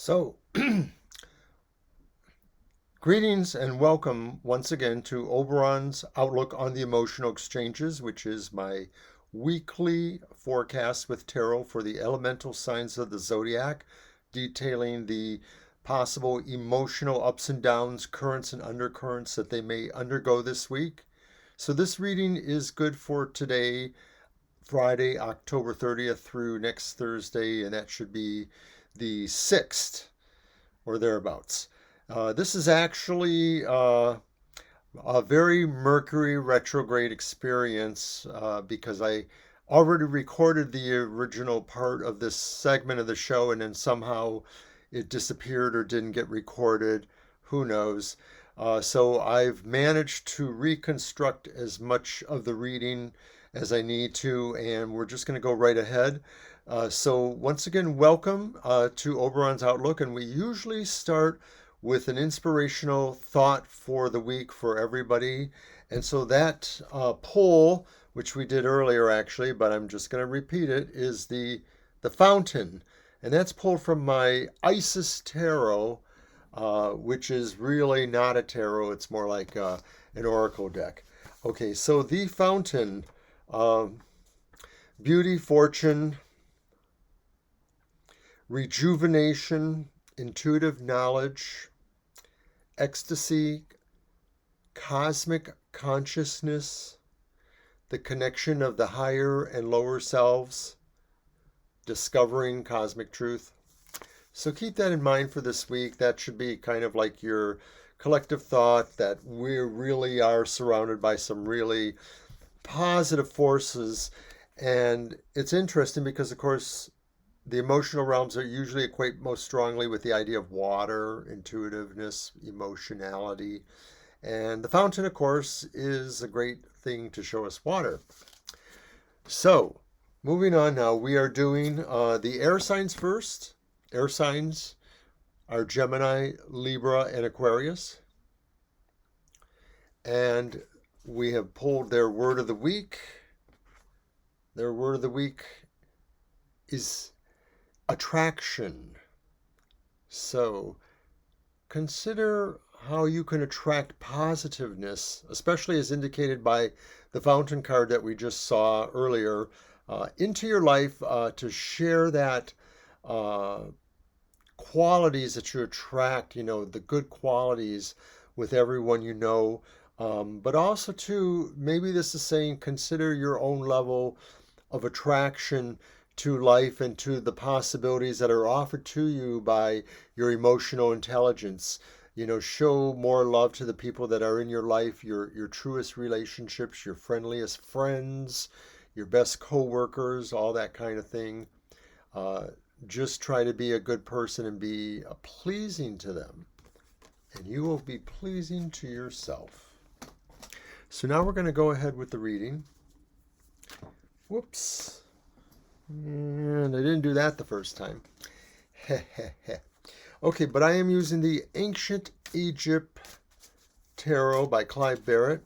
So, greetings and welcome once again to Oberon's Outlook on the Emotional Exchanges, which is my weekly forecast with tarot for the elemental signs of the Zodiac, detailing the possible emotional ups and downs, currents and undercurrents that they may undergo this week. So, this reading is good for today, Friday, October 30th through next Thursday, and that should be the 6th or thereabouts. This is actually a very Mercury retrograde experience because I already recorded the original part of this segment of the show and then somehow it disappeared or didn't get recorded. Who knows? So I've managed to reconstruct as much of the reading as I need to, and we're just going to go right ahead. So once again, welcome to Oberon's Outlook, and we usually start with an inspirational thought for the week for everybody. And so that poll, which we did earlier actually, but I'm just going to repeat it, is the fountain. And that's pulled from my Isis Tarot, which is really not a tarot. It's more like an oracle deck. Okay, so the fountain, beauty, fortune, rejuvenation, intuitive knowledge, ecstasy, cosmic consciousness, the connection of the higher and lower selves, discovering cosmic truth. So keep that in mind for this week. That should be kind of like your collective thought that we really are surrounded by some really positive forces. And it's interesting because, of course, the emotional realms are usually equate most strongly with the idea of water, intuitiveness, emotionality. And the fountain, of course, is a great thing to show us water. So, moving on now, we are doing the air signs first. Air signs are Gemini, Libra, and Aquarius. And we have pulled their word of the week. Their word of the week is attraction. So consider how you can attract positiveness, especially as indicated by the fountain card that we just saw earlier, into your life to share that qualities that you attract, the good qualities with everyone you know. But also, too, maybe this is saying consider your own level of attraction to life and to the possibilities that are offered to you by your emotional intelligence. Show more love to the people that are in your life, your truest relationships, your friendliest friends, your best co-workers, all that kind of thing. Just try to be a good person and be pleasing to them, and you will be pleasing to yourself. So now we're going to go ahead with the reading. Whoops. And I didn't do that the first time. Okay, but I am using the Ancient Egypt Tarot by Clive Barrett.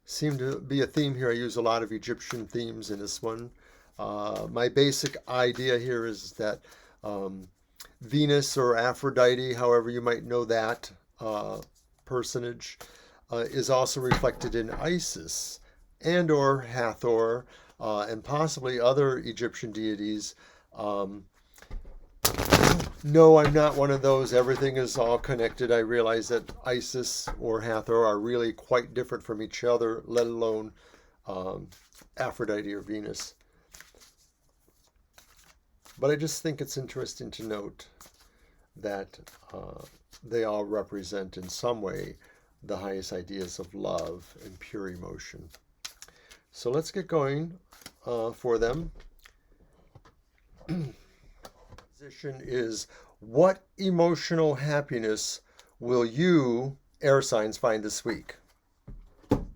Seemed to be a theme here. I use a lot of Egyptian themes in this one. My basic idea here is that Venus or Aphrodite, however you might know that personage, is also reflected in Isis and or Hathor, and possibly other Egyptian deities. No, I'm not one of those. Everything is all connected. I realize that Isis or Hathor are really quite different from each other, let alone Aphrodite or Venus. But I just think it's interesting to note that they all represent in some way the highest ideas of love and pure emotion. So let's get going for them. Position is, what emotional happiness will you, air signs, find this week? And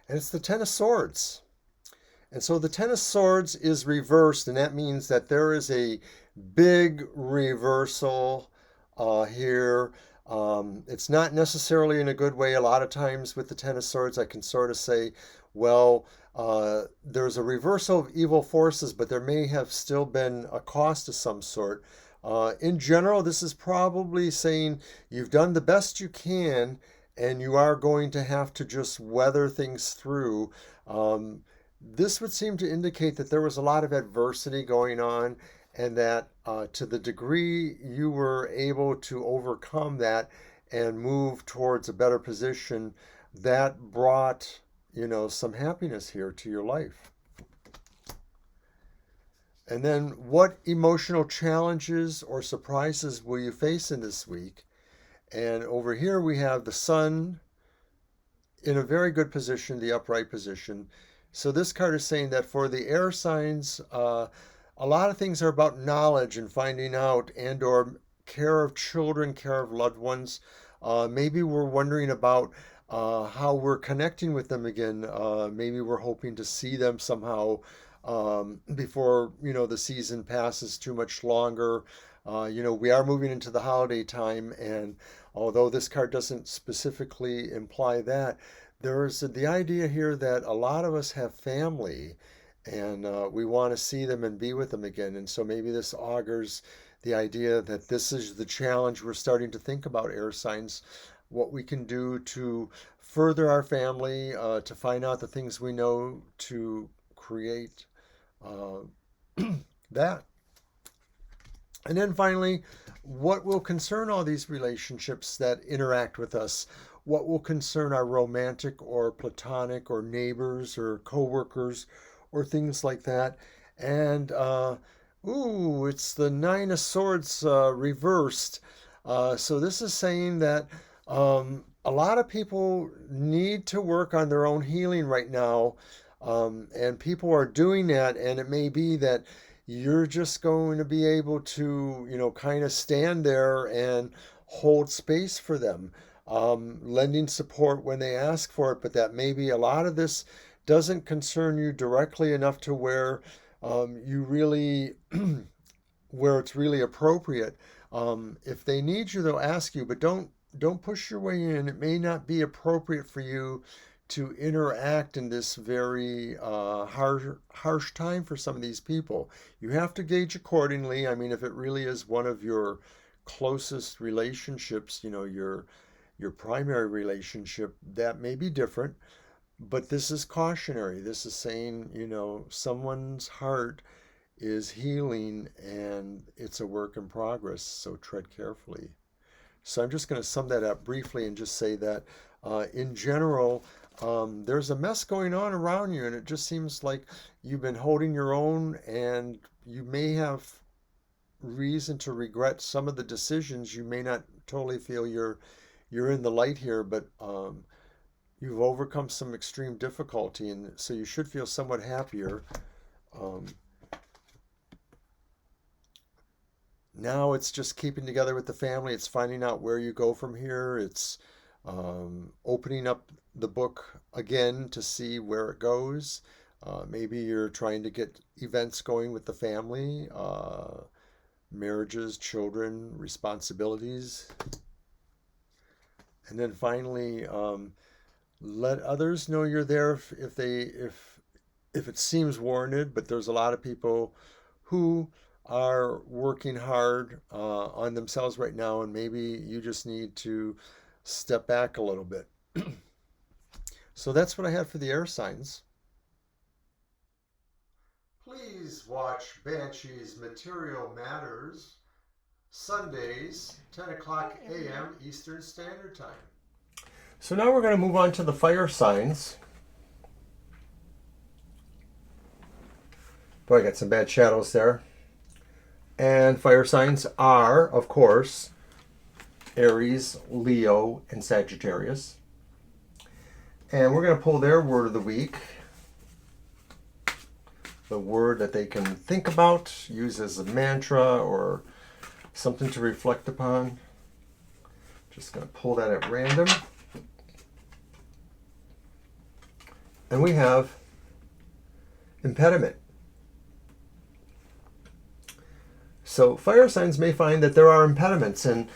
it's the Ten of Swords. And so the Ten of Swords is reversed, and that means that there is a big reversal here. It's not necessarily in a good way. A lot of times with the Ten of Swords, I can sort of say, well, there's a reversal of evil forces, but there may have still been a cost of some sort. In general, this is probably saying you've done the best you can, and you are going to have to just weather things through. This would seem to indicate that there was a lot of adversity going on, and that to the degree you were able to overcome that and move towards a better position, that brought, some happiness here to your life. And then what emotional challenges or surprises will you face in this week? And over here we have the sun in a very good position, the upright position. So this card is saying that for the air signs, a lot of things are about knowledge and finding out, and or care of children, care of loved ones. Maybe we're wondering about how we're connecting with them again. Maybe we're hoping to see them somehow before the season passes too much longer. We are moving into the holiday time, and although this card doesn't specifically imply that, there's the idea here that a lot of us have family, and we want to see them and be with them again. And so maybe this augurs the idea that this is the challenge we're starting to think about, air signs, what we can do to further our family, to find out the things we know, to create that. And then finally, what will concern all these relationships that interact with us? What will concern our romantic or platonic or neighbors or coworkers or things like that? And it's the Nine of Swords reversed. So this is saying that a lot of people need to work on their own healing right now, and people are doing that. And it may be that you're just going to be able to, kind of stand there and hold space for them, lending support when they ask for it. But that maybe a lot of this doesn't concern you directly enough to where you really, where it's really appropriate. If they need you, they'll ask you, but don't push your way in. It may not be appropriate for you to interact in this very harsh time for some of these people. You have to gauge accordingly. I mean, if it really is one of your closest relationships, your primary relationship, that may be different. But this is cautionary. This is saying, someone's heart is healing and it's a work in progress. So tread carefully. So I'm just going to sum that up briefly and just say that in general, there's a mess going on around you, and it just seems like you've been holding your own, and you may have reason to regret some of the decisions. You may not totally feel you're in the light here, but you've overcome some extreme difficulty, and so you should feel somewhat happier. Now it's just keeping together with the family. It's finding out where you go from here. It's opening up the book again to see where it goes. Maybe you're trying to get events going with the family, marriages, children, responsibilities. And then finally, let others know you're there if it seems warranted. But there's a lot of people who are working hard on themselves right now, and maybe you just need to step back a little bit. So that's what I had for the air signs. Please watch Banshee's Material Matters Sundays, 10 o'clock a.m. Eastern Standard Time. So now we're going to move on to the fire signs. Boy, I got some bad shadows there. And fire signs are, of course, Aries, Leo, and Sagittarius. And we're going to pull their word of the week. The word that they can think about, use as a mantra or something to reflect upon. Just going to pull that at random. And we have impediment. So fire signs may find that there are impediments, and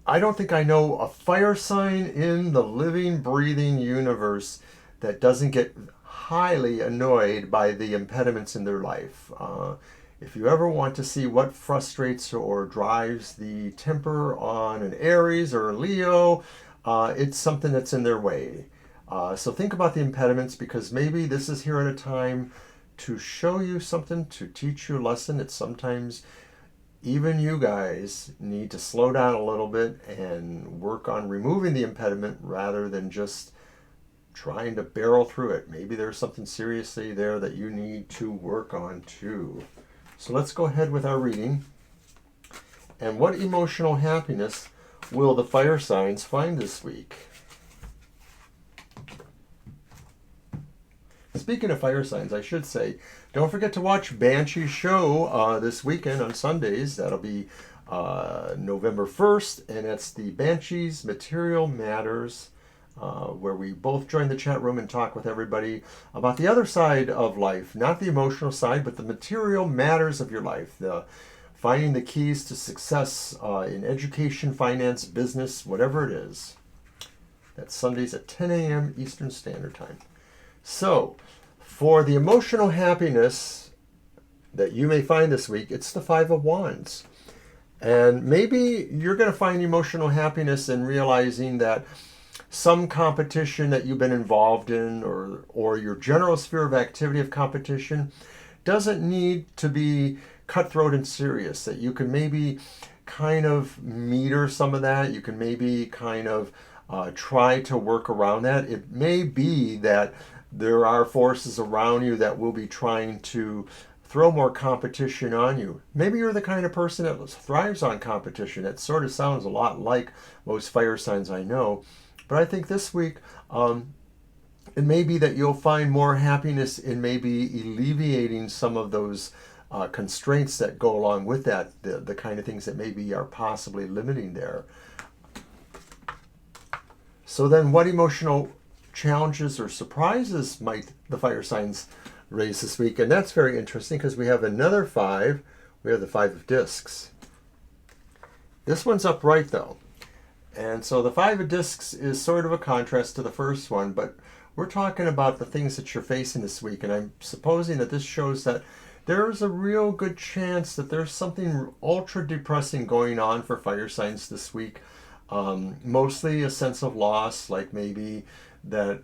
I don't think I know a fire sign in the living, breathing universe that doesn't get highly annoyed by the impediments in their life. If you ever want to see what frustrates or drives the temper on an Aries or a Leo, it's something that's in their way. So think about the impediments, because maybe this is here at a time to show you something, to teach you a lesson. It's sometimes even you guys need to slow down a little bit and work on removing the impediment rather than just trying to barrel through it. Maybe there's something seriously there that you need to work on too. So let's go ahead with our reading. And what emotional happiness will the fire signs find this week? Speaking of fire signs, I should say, don't forget to watch Banshee's show this weekend on Sundays. That'll be November 1st, and it's the Banshee's Material Matters, where we both join the chat room and talk with everybody about the other side of life, not the emotional side, but the material matters of your life, finding the keys to success in education, finance, business, whatever it is. That's Sundays at 10 a.m. Eastern Standard Time. So, for the emotional happiness that you may find this week, it's the Five of Wands. And maybe you're going to find emotional happiness in realizing that some competition that you've been involved in, or your general sphere of activity of competition, doesn't need to be cutthroat and serious. That you can maybe kind of meter some of that. You can maybe kind of try to work around that. It may be that there are forces around you that will be trying to throw more competition on you. Maybe you're the kind of person that thrives on competition. It sort of sounds a lot like most fire signs I know. But I think this week, it may be that you'll find more happiness in maybe alleviating some of those constraints that go along with that, the kind of things that maybe are possibly limiting there. So then what emotional challenges or surprises might the fire signs raise this week? And that's very interesting, because we have another five. We have the Five of Discs. This one's upright though. And so the Five of Discs is sort of a contrast to the first one, but we're talking about the things that you're facing this week. And I'm supposing that this shows that there's a real good chance that there's something ultra depressing going on for fire signs this week. Mostly a sense of loss, like maybe that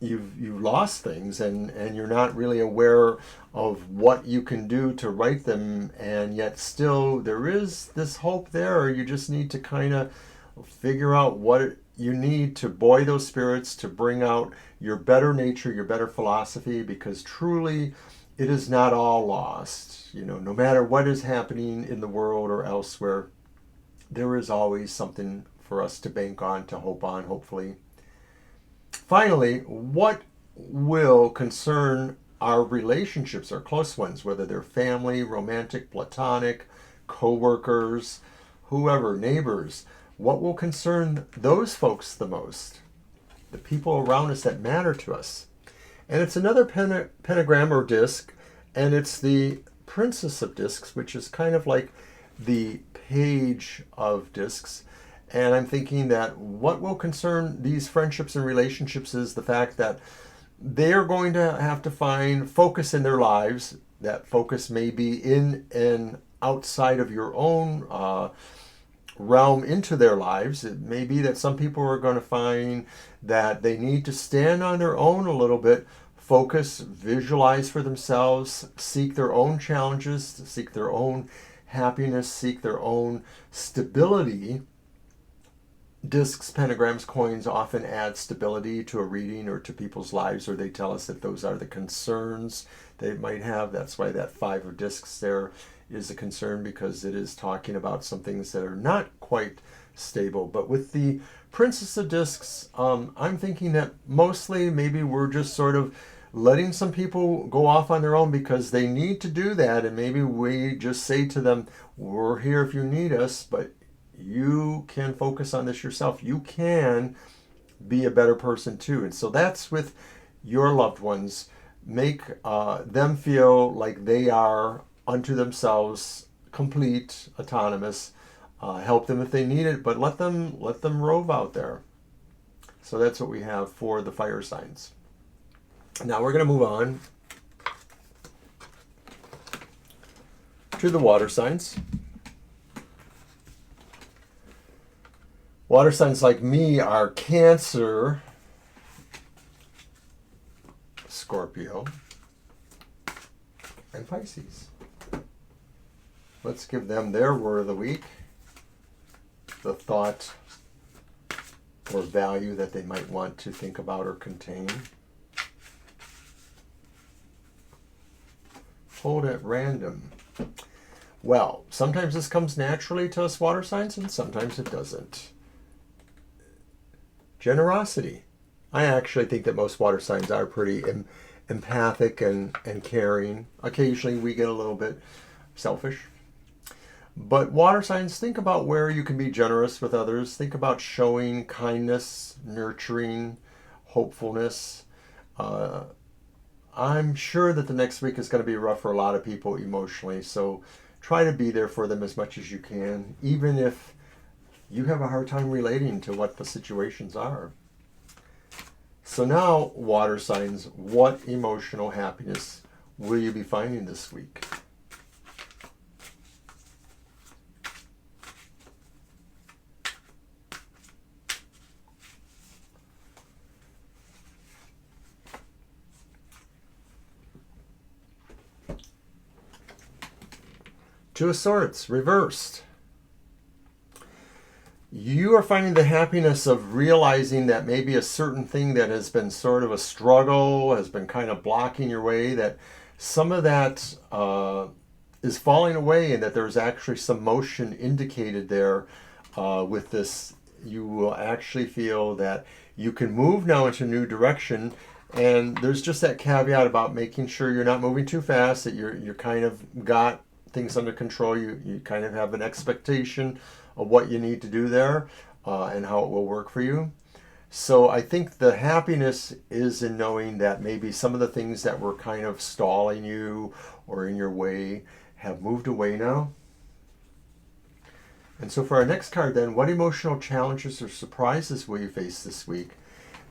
you've lost things and you're not really aware of what you can do to right them, and yet still there is this hope there. Or you just need to kind of figure out what you need to buoy those spirits, to bring out your better nature, your better philosophy, because truly it is not all lost. You know, no matter what is happening in the world or elsewhere, there is always something for us to bank on, to hope on, hopefully. Finally, what will concern our relationships, our close ones, whether they're family, romantic, platonic, co-workers, whoever, neighbors? What will concern those folks the most? The people around us that matter to us. And it's another pentagram or disc, and it's the Princess of Discs, which is kind of like the Page of Discs. And I'm thinking that what will concern these friendships and relationships is the fact that they're going to have to find focus in their lives. That focus may be in and outside of your own realm into their lives. It may be that some people are going to find that they need to stand on their own a little bit, focus, visualize for themselves, seek their own challenges, seek their own happiness, seek their own stability. Discs, pentagrams, coins often add stability to a reading or to people's lives, or they tell us that those are the concerns they might have. That's why that Five of Discs there is a concern, because it is talking about some things that are not quite stable. But with the Princess of Discs, I'm thinking that mostly maybe we're just sort of letting some people go off on their own because they need to do that, and maybe we just say to them, we're here if you need us, but you can focus on this yourself. You can be a better person too. And so that's with your loved ones. Make them feel like they are unto themselves complete, autonomous, help them if they need it, but let them rove out there. So that's what we have for the fire signs. Now we're going to move on to the water signs. Water signs like me are Cancer, Scorpio, and Pisces. Let's give them their word of the week, the thought or value that they might want to think about or contain. Hold at random. Well, sometimes this comes naturally to us water signs and sometimes it doesn't. Generosity. I actually think that most water signs are pretty empathic and caring. Occasionally we get a little bit selfish. But water signs, think about where you can be generous with others. Think about showing kindness, nurturing, hopefulness. I'm sure that the next week is going to be rough for a lot of people emotionally. So try to be there for them as much as you can, even if you have a hard time relating to what the situations are. So now, water signs, what emotional happiness will you be finding this week? Two of Swords, reversed. You are finding the happiness of realizing that maybe a certain thing that has been sort of a struggle, has been kind of blocking your way, that some of that is falling away and that there's actually some motion indicated there with this. You will actually feel that you can move now into a new direction. And there's just that caveat about making sure you're not moving too fast, that you're kind of got things under control. You kind of have an expectation of what you need to do there and how it will work for you. So I think the happiness is in knowing that maybe some of the things that were kind of stalling you or in your way have moved away now. And so for our next card then, what emotional challenges or surprises will you face this week?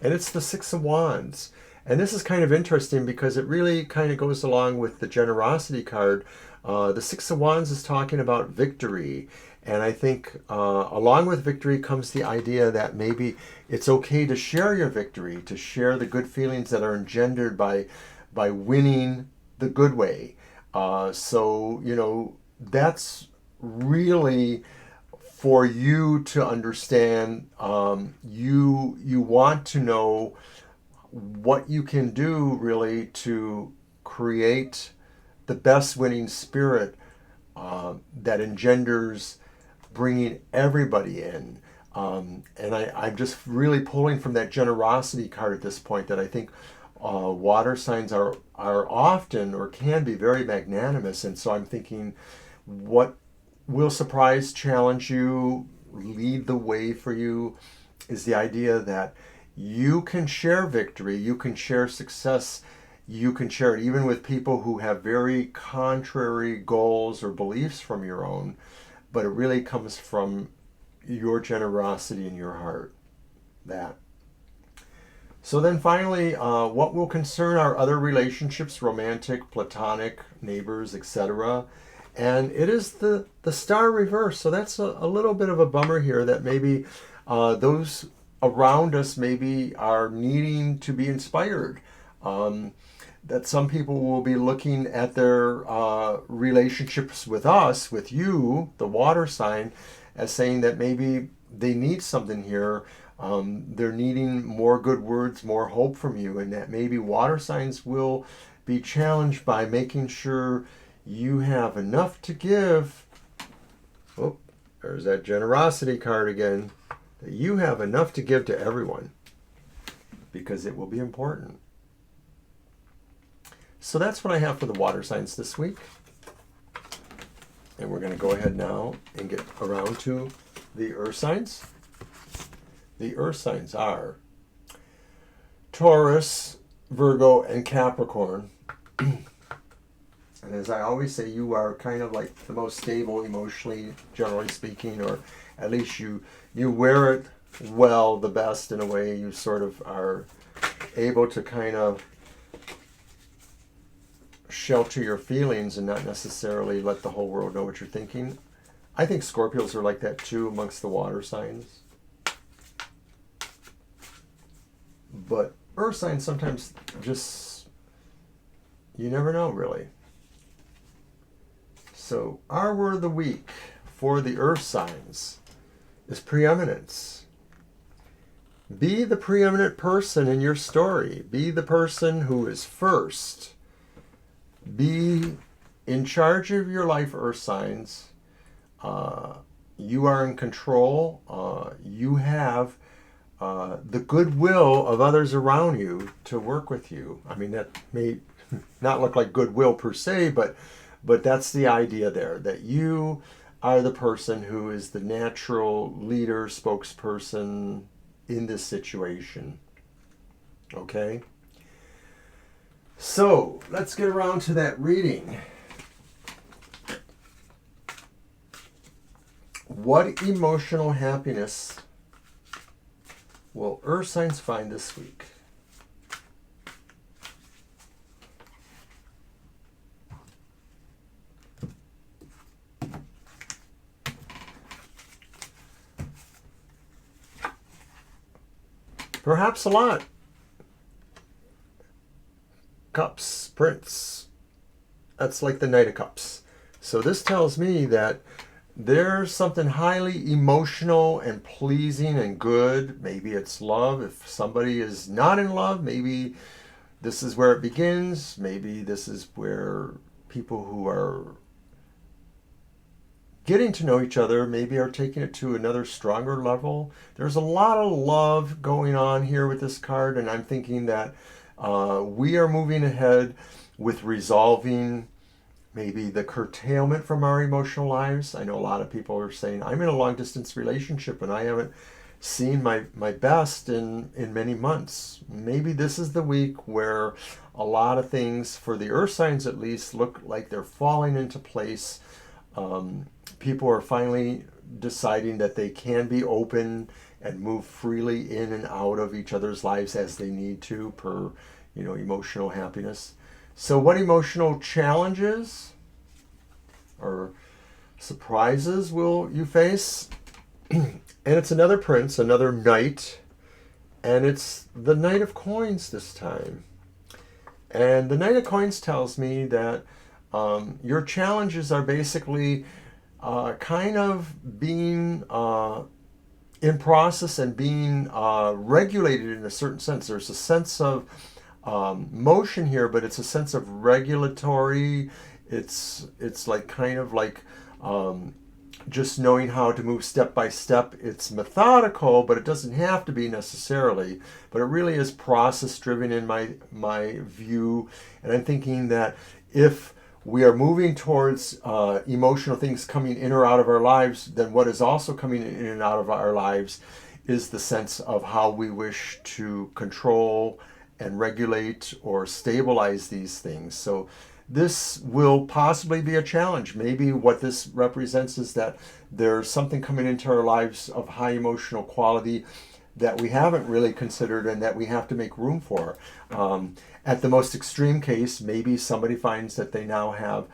And it's the Six of Wands. And this is kind of interesting because it really kind of goes along with the generosity card. The Six of Wands is talking about victory. And I think along with victory comes the idea that maybe it's okay to share your victory, to share the good feelings that are engendered by winning the good way. So, you know, that's really for you to understand. You want to know what you can do really to create the best winning spirit that engenders bringing everybody in. And I'm just really pulling from that generosity card at this point that I think water signs are often or can be very magnanimous. And so I'm thinking, what will surprise, challenge you, lead the way for you is the idea that you can share victory, you can share success, you can share it even with people who have very contrary goals or beliefs from your own, but it really comes from your generosity in your heart. That. So then finally, what will concern our other relationships, romantic, platonic, neighbors, etc.? And it is the star reverse. So that's a little bit of a bummer here that maybe those around us maybe are needing to be inspired. That some people will be looking at their relationships with us, with you, the water sign, as saying that maybe they need something here. They're needing more good words, more hope from you, and that maybe water signs will be challenged by making sure you have enough to give. Oh, there's that generosity card again. That you have enough to give to everyone, because it will be important. So that's what I have for the water signs this week. And we're going to go ahead now and get around to the earth signs. The earth signs are Taurus, Virgo, and Capricorn. And And as I always say, you are kind of like the most stable emotionally, generally speaking, or at least you wear it well the best in a way. You sort of are able to kind of shelter your feelings and not necessarily let the whole world know what you're thinking. I think Scorpios are like that too amongst the water signs. But earth signs sometimes just, you never know really. So our word of the week for the earth signs is preeminence. Be the preeminent person in your story. Be the person who is first. Be in charge of your life, earth signs. You are in control. You have the goodwill of others around you to work with you. I mean, that may not look like goodwill per se, but that's the idea there, that you are the person who is the natural leader, spokesperson in this situation. Okay? So, let's get around to that reading. What emotional happiness will earth signs find this week? Perhaps a lot. Cups, Prince. That's like the Knight of Cups. So this tells me that there's something highly emotional and pleasing and good. Maybe it's love. If somebody is not in love, maybe this is where it begins. Maybe this is where people who are getting to know each other maybe are taking it to another stronger level. There's a lot of love going on here with this card, and I'm thinking that we are moving ahead with resolving maybe the curtailment from our emotional lives. I know a lot of people are saying, I'm in a long distance relationship and I haven't seen my best in many months. Maybe this is the week where a lot of things, for the earth signs at least, look like they're falling into place. People are finally deciding that they can be open and move freely in and out of each other's lives as they need to per, emotional happiness. So what emotional challenges or surprises will you face? And it's another prince, another knight, and it's the Knight of Coins this time. And the Knight of Coins tells me that your challenges are basically kind of being in process and being regulated in a certain sense. There's a sense of motion here, but it's a sense of regulatory. It's like kind of like just knowing how to move step by step. It's methodical, but it doesn't have to be necessarily. But it really is process driven in my view. And I'm thinking that if we are moving towards emotional things coming in or out of our lives, then what is also coming in and out of our lives is the sense of how we wish to control and regulate or stabilize these things. So this will possibly be a challenge. Maybe what this represents is that there's something coming into our lives of high emotional quality that we haven't really considered and that we have to make room for. At the most extreme case, maybe somebody finds that they now have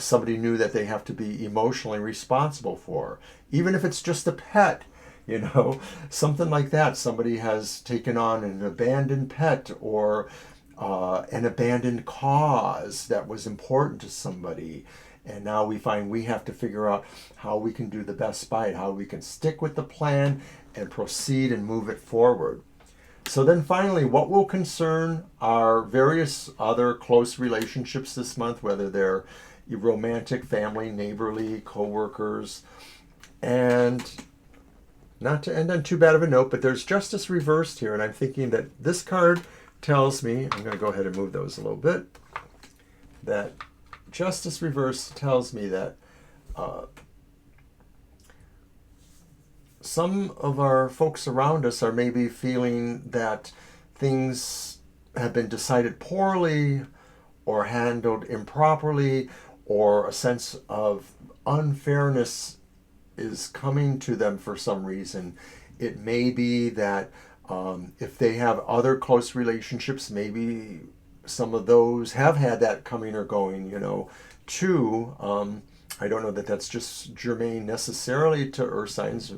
somebody new that they have to be emotionally responsible for. Even if it's just a pet, something like that. Somebody has taken on an abandoned pet or an abandoned cause that was important to somebody. And now we find we have to figure out how we can do the best by it, how we can stick with the plan and proceed and move it forward. So then finally, what will concern our various other close relationships this month, whether they're romantic, family, neighborly, co-workers, and not to end on too bad of a note, but there's justice reversed here, and I'm thinking that this card tells me, I'm going to go ahead and move those a little bit, that justice reversed tells me that some of our folks around us are maybe feeling that things have been decided poorly, or handled improperly, or a sense of unfairness is coming to them for some reason. It may be that if they have other close relationships, maybe some of those have had that coming or going, too. I don't know that that's just germane necessarily to earth signs.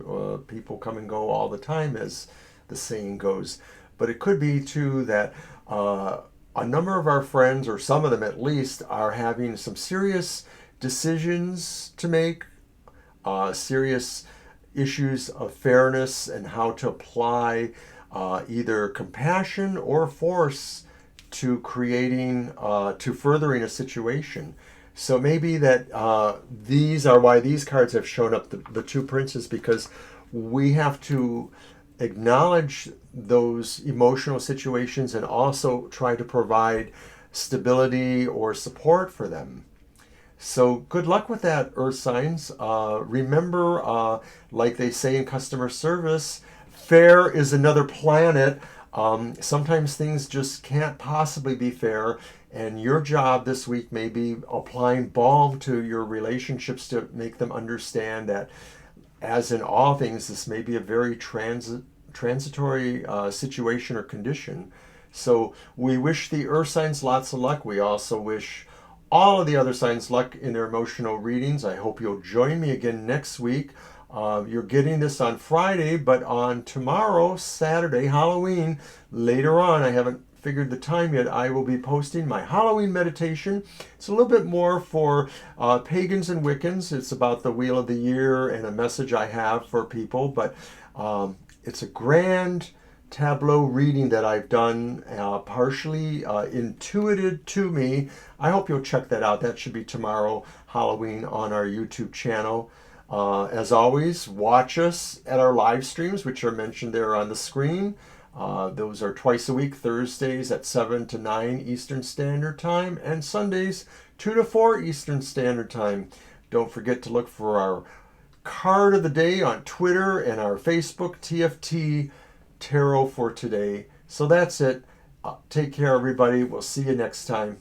People come and go all the time, as the saying goes. But it could be, too, that a number of our friends, or some of them at least, are having some serious decisions to make, serious issues of fairness and how to apply either compassion or force to creating, to furthering a situation. So maybe that these are why these cards have shown up, the two princes, because we have to acknowledge those emotional situations and also try to provide stability or support for them. So good luck with that, earth signs. Remember, like they say in customer service, fair is another planet. Sometimes things just can't possibly be fair, and your job this week may be applying balm to your relationships to make them understand that, as in all things, this may be a very transitory situation or condition. So we wish the earth signs lots of luck. We also wish all of the other signs luck in their emotional readings. I hope you'll join me again next week. You're getting this on Friday, but on tomorrow, Saturday, Halloween, later on, I haven't figured the time yet, I will be posting my Halloween meditation. It's a little bit more for pagans and Wiccans. It's about the Wheel of the Year and a message I have for people, but it's a grand tableau reading that I've done, partially intuited to me. I hope you'll check that out. That should be tomorrow, Halloween, on our YouTube channel. As always, watch us at our live streams, which are mentioned there on the screen. Those are twice a week, Thursdays at 7 to 9 Eastern Standard Time, and Sundays 2 to 4 Eastern Standard Time. Don't forget to look for our card of the day on Twitter and our Facebook, TFT Tarot for Today. So that's it. Take care, everybody. We'll see you next time.